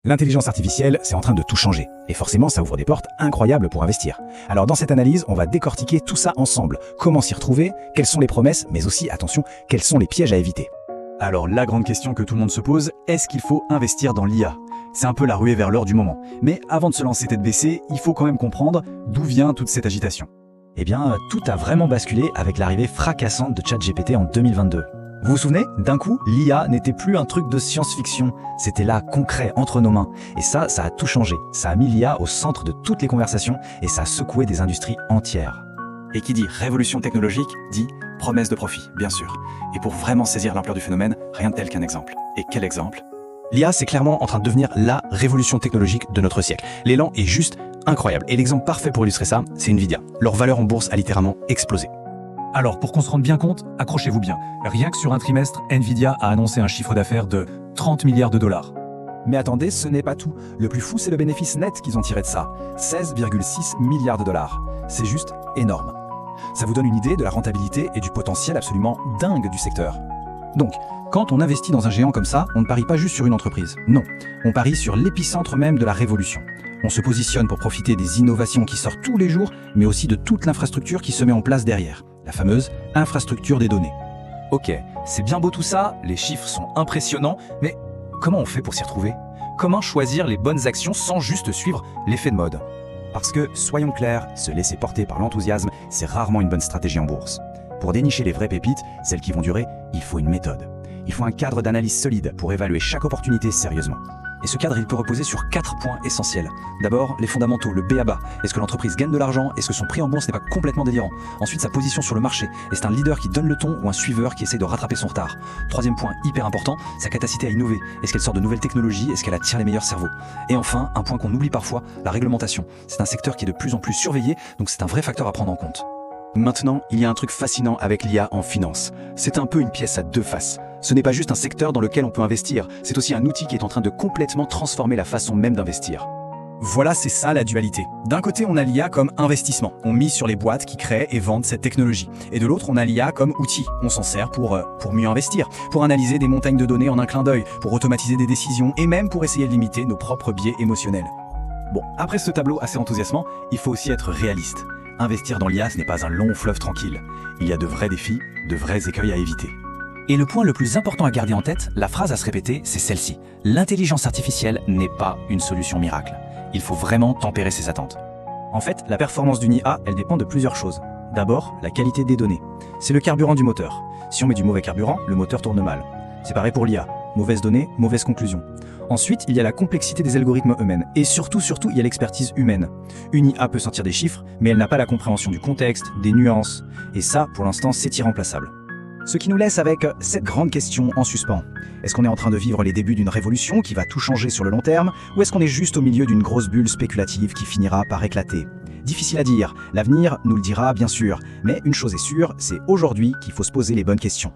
L'intelligence artificielle, c'est en train de tout changer. Et forcément, ça ouvre des portes incroyables pour investir. Alors dans cette analyse, on va décortiquer tout ça ensemble. Comment s'y retrouver, quelles sont les promesses, mais aussi, attention, quels sont les pièges à éviter. Alors la grande question que tout le monde se pose, est-ce qu'il faut investir dans l'IA? C'est un peu la ruée vers l'or du moment. Mais avant de se lancer tête baissée, il faut quand même comprendre d'où vient toute cette agitation. Eh bien, tout a vraiment basculé avec l'arrivée fracassante de ChatGPT en 2022. Vous vous souvenez? D'un coup, l'IA n'était plus un truc de science-fiction, c'était là, concret, entre nos mains. Et ça a tout changé. Ça a mis l'IA au centre de toutes les conversations et ça a secoué des industries entières. Et qui dit révolution technologique, dit promesse de profit, bien sûr. Et pour vraiment saisir l'ampleur du phénomène, rien de tel qu'un exemple. Et quel exemple? L'IA, c'est clairement en train de devenir la révolution technologique de notre siècle. L'élan est juste incroyable. Et l'exemple parfait pour illustrer ça, c'est Nvidia. Leur valeur en bourse a littéralement explosé. Alors, pour qu'on se rende bien compte, accrochez-vous bien. Rien que sur un trimestre, Nvidia a annoncé un chiffre d'affaires de 30 milliards de dollars. Mais attendez, ce n'est pas tout. Le plus fou, c'est le bénéfice net qu'ils ont tiré de ça. 16,6 milliards de dollars. C'est juste énorme. Ça vous donne une idée de la rentabilité et du potentiel absolument dingue du secteur. Donc, quand on investit dans un géant comme ça, on ne parie pas juste sur une entreprise. Non, on parie sur l'épicentre même de la révolution. On se positionne pour profiter des innovations qui sortent tous les jours, mais aussi de toute l'infrastructure qui se met en place derrière. La fameuse infrastructure des données. Ok, c'est bien beau tout ça, les chiffres sont impressionnants, mais comment on fait pour s'y retrouver? Comment choisir les bonnes actions sans juste suivre l'effet de mode? Parce que, soyons clairs, se laisser porter par l'enthousiasme, c'est rarement une bonne stratégie en bourse. Pour dénicher les vraies pépites, celles qui vont durer, il faut une méthode. Il faut un cadre d'analyse solide pour évaluer chaque opportunité sérieusement. Et ce cadre, il peut reposer sur 4 points essentiels. D'abord, les fondamentaux, le b.a.-ba. Est-ce que l'entreprise gagne de l'argent? Est-ce que son prix en bourse n'est pas complètement délirant? Ensuite, sa position sur le marché. Est-ce un leader qui donne le ton ou un suiveur qui essaie de rattraper son retard? Troisième point, hyper important, sa capacité à innover. Est-ce qu'elle sort de nouvelles technologies? Est-ce qu'elle attire les meilleurs cerveaux? Et enfin, un point qu'on oublie parfois, la réglementation. C'est un secteur qui est de plus en plus surveillé, donc c'est un vrai facteur à prendre en compte. Maintenant, il y a un truc fascinant avec l'IA en finance. C'est un peu une pièce à deux faces. Ce n'est pas juste un secteur dans lequel on peut investir, c'est aussi un outil qui est en train de complètement transformer la façon même d'investir. Voilà, c'est ça la dualité. D'un côté, on a l'IA comme investissement. On mise sur les boîtes qui créent et vendent cette technologie. Et de l'autre, on a l'IA comme outil. On s'en sert pour mieux investir, pour analyser des montagnes de données en un clin d'œil, pour automatiser des décisions et même pour essayer de limiter nos propres biais émotionnels. Bon, après ce tableau assez enthousiasmant, il faut aussi être réaliste. Investir dans l'IA, ce n'est pas un long fleuve tranquille. Il y a de vrais défis, de vrais écueils à éviter. Et le point le plus important à garder en tête, la phrase à se répéter, c'est celle-ci. L'intelligence artificielle n'est pas une solution miracle. Il faut vraiment tempérer ses attentes. En fait, la performance d'une IA, elle dépend de plusieurs choses. D'abord, la qualité des données. C'est le carburant du moteur. Si on met du mauvais carburant, le moteur tourne mal. C'est pareil pour l'IA. Mauvaises données, mauvaise conclusion. Ensuite, il y a la complexité des algorithmes eux-mêmes. Et surtout, il y a l'expertise humaine. Une IA peut sortir des chiffres, mais elle n'a pas la compréhension du contexte, des nuances. Et ça, pour l'instant, c'est irremplaçable. Ce qui nous laisse avec cette grande question en suspens. Est-ce qu'on est en train de vivre les débuts d'une révolution qui va tout changer sur le long terme, ou est-ce qu'on est juste au milieu d'une grosse bulle spéculative qui finira par éclater? Difficile à dire, l'avenir nous le dira bien sûr, mais une chose est sûre, c'est aujourd'hui qu'il faut se poser les bonnes questions.